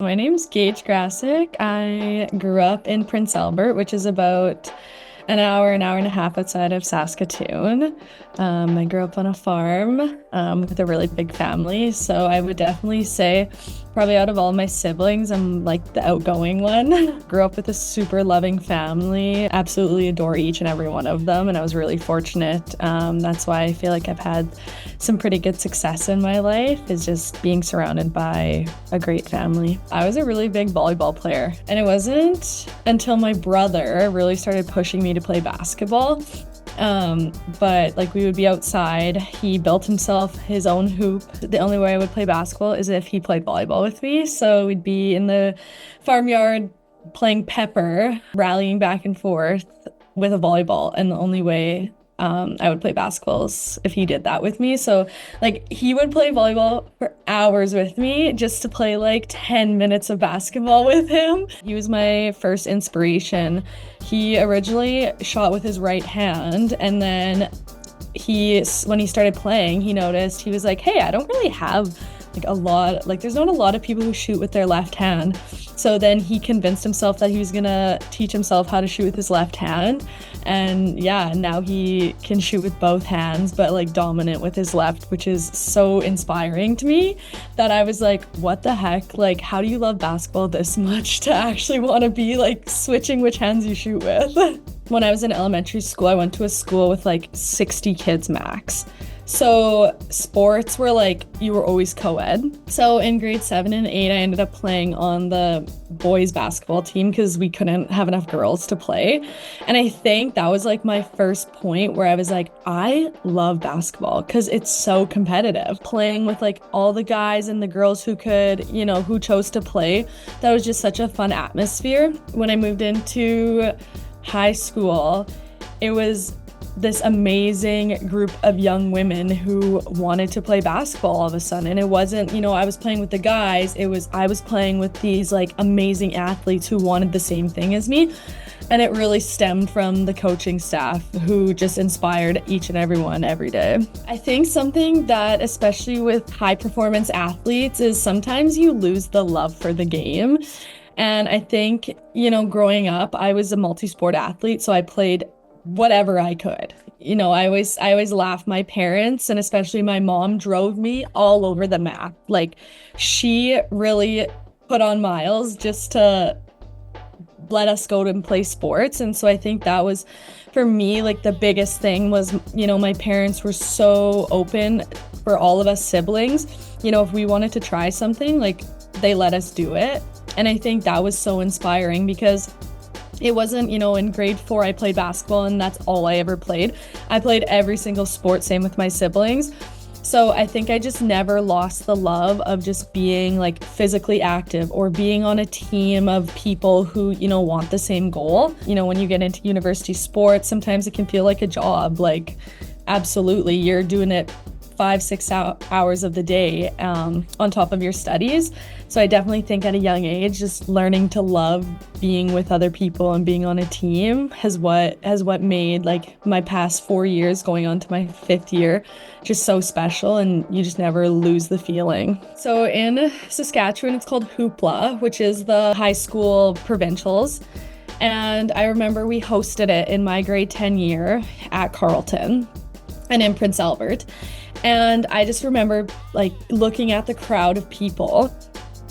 my name's Gage Grassick. I grew up in Prince Albert, which is about an hour and a half outside of Saskatoon. I grew up on a farm with a really big family, so I would definitely say probably out of all my siblings, I'm like the outgoing one. Grew up with a super loving family, absolutely adore each and every one of them, and I was really fortunate. That's why I feel like I've had some pretty good success in my life, is just being surrounded by a great family. I was a really big volleyball player, and it wasn't until my brother really started pushing me to play basketball. But like we would be outside, he built himself his own hoop. The only way I would play basketball is if he played volleyball with me. So we'd be in the farmyard playing pepper, rallying back and forth with a volleyball. And the only way I would play basketball is if he did that with me. So like he would play volleyball for hours with me just to play like 10 minutes of basketball with him. He was my first inspiration. He originally shot with his right hand, and then when he started playing, he noticed, he was like, hey, I don't really have there's not a lot of people who shoot with their left hand. So then he convinced himself that he was gonna teach himself how to shoot with his left hand. And yeah, now he can shoot with both hands, but like dominant with his left, which is so inspiring to me that I was like, what the heck? Like, how do you love basketball this much to actually want to be like switching which hands you shoot with? When I was in elementary school, I went to a school with like 60 kids max. So sports were like, you were always co-ed. So in grade 7 and 8, I ended up playing on the boys basketball team because we couldn't have enough girls to play. And I think that was like my first point where I was like, I love basketball because it's so competitive. Playing with like all the guys and the girls who could, who chose to play, that was just such a fun atmosphere. When I moved into high school, it was this amazing group of young women who wanted to play basketball all of a sudden. And it wasn't, I was playing with the guys, I was playing with these like amazing athletes who wanted the same thing as me. And it really stemmed from the coaching staff who just inspired each and everyone every day. I think something that, especially with high performance athletes, is sometimes you lose the love for the game. And I think, growing up, I was a multi-sport athlete, so I played whatever I could. I always laugh. My parents, and especially my mom, drove me all over the map. Like, she really put on miles just to let us go and play sports. And so I think that was, for me, like the biggest thing was, my parents were so open for all of us siblings. If we wanted to try something, like they let us do it. And I think that was so inspiring because it wasn't, in grade 4, I played basketball and that's all I ever played. I played every single sport, same with my siblings. So I think I just never lost the love of just being like physically active or being on a team of people who, want the same goal. When you get into university sports, sometimes it can feel like a job. Like, absolutely, you're doing it 5-6 hours of the day on top of your studies. So I definitely think at a young age, just learning to love being with other people and being on a team has what made like my past 4 years going on to my 5th year just so special, and you just never lose the feeling. So in Saskatchewan, it's called Hoopla, which is the high school provincials. And I remember we hosted it in my grade 10 year at Carleton and in Prince Albert. And I just remember like looking at the crowd of people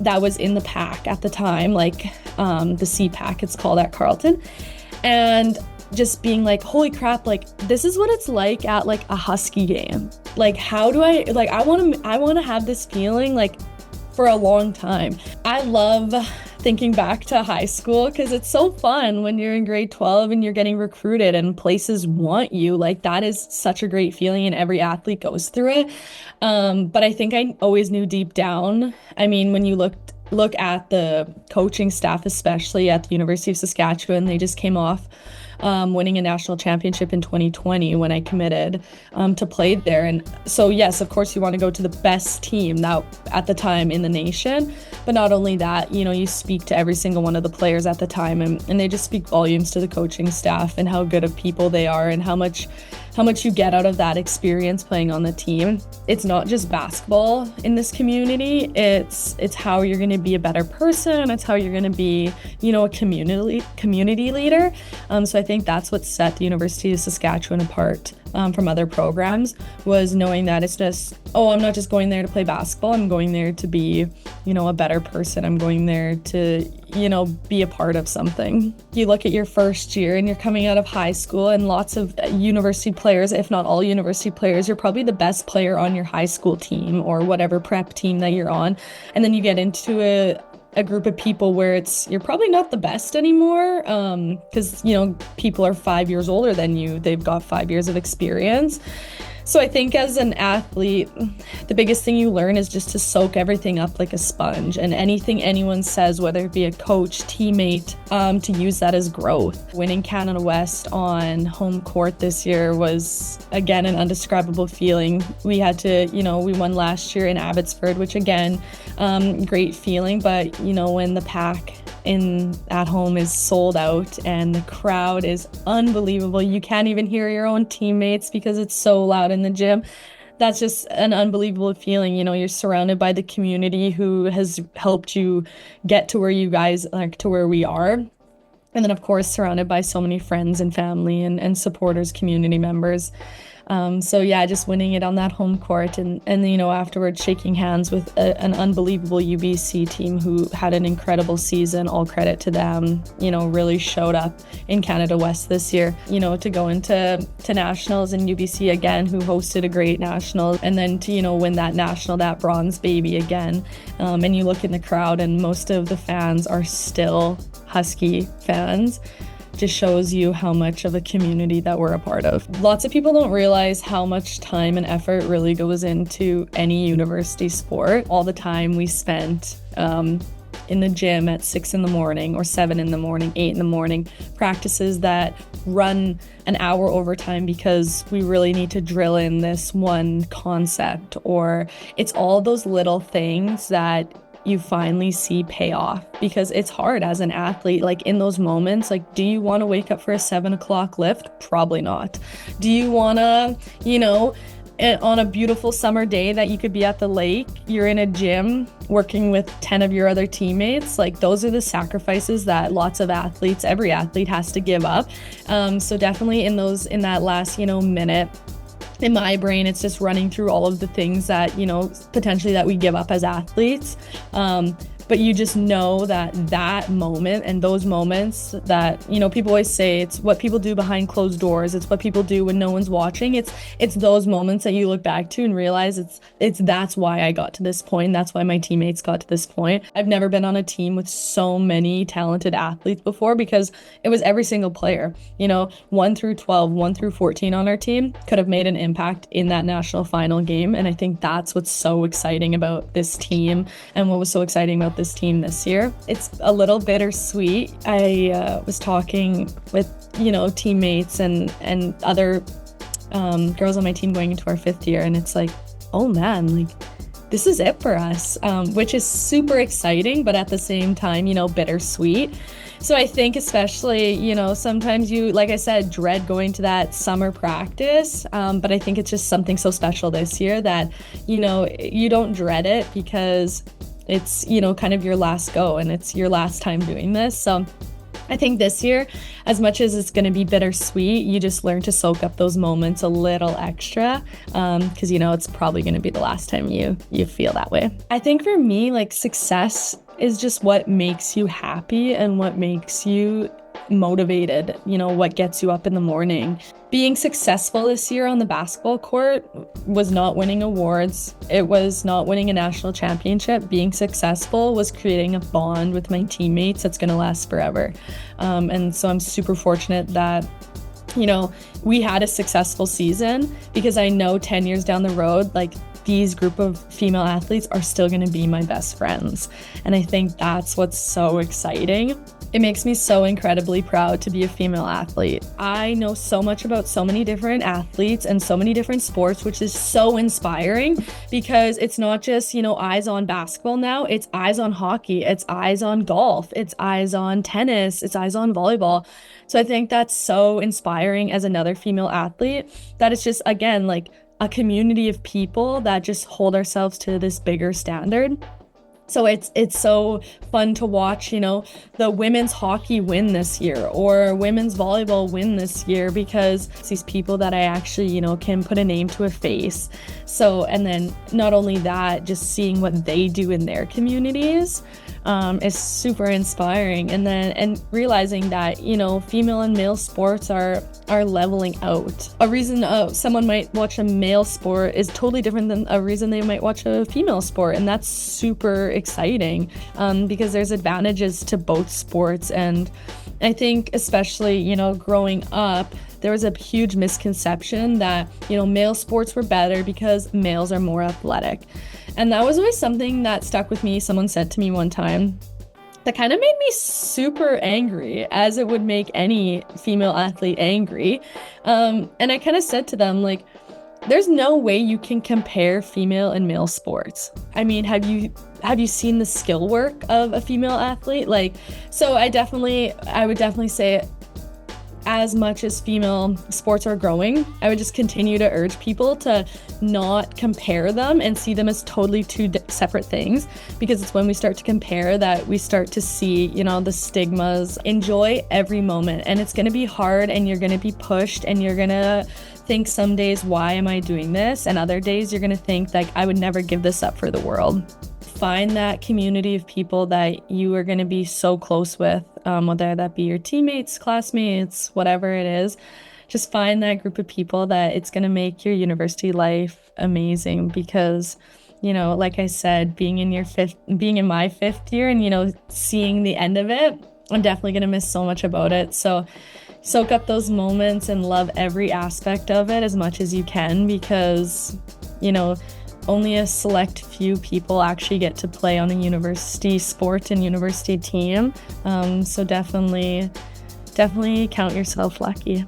that was in the pack at the time, like the C pack it's called at Carleton, and just being like, holy crap, like this is what it's like at like a Husky game. Like, how do I want to have this feeling like for a long time. I love thinking back to high school because it's so fun when you're in grade 12 and you're getting recruited and places want you. Like, that is such a great feeling, and every athlete goes through it. But I think I always knew deep down, I mean, when you look at the coaching staff, especially at the University of Saskatchewan, they just came off winning a national championship in 2020 when I committed to play there. And so, yes, of course, you want to go to the best team now at the time in the nation. But not only that, you speak to every single one of the players at the time, and they just speak volumes to the coaching staff and how good of people they are and how much much you get out of that experience playing on the team. It's not just basketball in this community. It's how you're going to be a better person. It's how you're going to be, a community leader. So I think that's what set the University of Saskatchewan apart from other programs, was knowing that it's just, I'm not just going there to play basketball. I'm going there to be, a better person. I'm going there to, be a part of something. You look at your first year and you're coming out of high school, and lots of university players, if not all university players, you're probably the best player on your high school team or whatever prep team that you're on. And then you get into a group of people where you're probably not the best anymore, because people are 5 years older than you. They've got 5 years of experience. So I think as an athlete, the biggest thing you learn is just to soak everything up like a sponge, and anything anyone says, whether it be a coach, teammate, to use that as growth. Winning Canada West on home court this year was, again, an undescribable feeling. We had to, we won last year in Abbotsford, which again, great feeling, but when the pack at home is sold out and the crowd is unbelievable, you can't even hear your own teammates because it's so loud in the gym. That's just an unbelievable feeling. You're surrounded by the community who has helped you get to where you guys, to where we are. And then, of course, surrounded by so many friends and family and supporters, community members. So yeah, just winning it on that home court, and afterwards shaking hands with an unbelievable UBC team who had an incredible season. All credit to them, really showed up in Canada West this year, to go into nationals, and UBC again, who hosted a great national, and then to, win that national, that bronze baby again. And you look in the crowd and most of the fans are still Husky fans. Just shows you how much of a community that we're a part of. Lots of people don't realize how much time and effort really goes into any university sport. All the time we spent in the gym at 6 in the morning or 7 in the morning, 8 in the morning, practices that run an hour overtime because we really need to drill in this one concept, or it's all those little things that you finally see pay off, because it's hard as an athlete. Like in those moments, do you want to wake up for a 7 o'clock lift? Probably not. Do you want to, on a beautiful summer day that you could be at the lake, you're in a gym working with 10 of your other teammates? Those are the sacrifices that lots of athletes, every athlete has to give up. So definitely in that last, minute, in my brain, it's just running through all of the things that, potentially that we give up as athletes. But you just know that moment and those moments that, people always say it's what people do behind closed doors. It's what people do when no one's watching. It's those moments that you look back to and realize that's why I got to this point. That's why my teammates got to this point. I've never been on a team with so many talented athletes before, because it was every single player, 1 through 12, 1 through 14 on our team could have made an impact in that national final game. And I think that's what's so exciting about this team, and what was so exciting about this team this year. It's a little bittersweet. I was talking with, teammates and other girls on my team going into our 5th year, and it's like, oh man, this is it for us, which is super exciting, but at the same time, bittersweet. So I think especially, sometimes you, like I said, dread going to that summer practice, but I think it's just something so special this year that, you don't dread it, because it's, kind of your last go, and it's your last time doing this. So I think this year, as much as it's going to be bittersweet, you just learn to soak up those moments a little extra, because, it's probably going to be the last time you feel that way. I think for me, success is just what makes you happy and what makes you motivated, what gets you up in the morning. Being successful this year on the basketball court was not winning awards. It was not winning a national championship. Being successful was creating a bond with my teammates that's going to last forever. And so I'm super fortunate that, we had a successful season, because I know 10 years down the road, these group of female athletes are still going to be my best friends. And I think that's what's so exciting. It makes me so incredibly proud to be a female athlete. I know so much about so many different athletes and so many different sports, which is so inspiring because it's not just, eyes on basketball now, it's eyes on hockey, it's eyes on golf, it's eyes on tennis, it's eyes on volleyball. So I think that's so inspiring as another female athlete, that it's just, again, like a community of people that just hold ourselves to this bigger standard. So it's so fun to watch, the women's hockey win this year or women's volleyball win this year, because it's these people that I actually, can put a name to a face. So, and then not only that, just seeing what they do in their communities is super inspiring. And realizing that, female and male sports are leveling out. A reason someone might watch a male sport is totally different than a reason they might watch a female sport. And that's super exciting because there's advantages to both sports. And I think especially, growing up, there was a huge misconception that, male sports were better because males are more athletic. And that was always something that stuck with me. Someone said to me one time that kind of made me super angry, as it would make any female athlete angry. And I kind of said to them, like, there's no way you can compare female and male sports. I mean, have you seen the skill work of a female athlete? Like, so I would definitely say, as much as female sports are growing, I would just continue to urge people to not compare them and see them as totally two separate things, because it's when we start to compare that we start to see, the stigmas. Enjoy every moment, and it's going to be hard, and you're going to be pushed, and you're going to think some days, why am I doing this? And other days you're going to think, like, I would never give this up for the world. Find that community of people that you are going to be so close with, whether that be your teammates, classmates, whatever it is. Just find that group of people that it's going to make your university life amazing, because, like I said, being in my fifth year and, seeing the end of it, I'm definitely going to miss so much about it. So soak up those moments and love every aspect of it as much as you can, because, only a select few people actually get to play on a university sport and university team. So definitely count yourself lucky.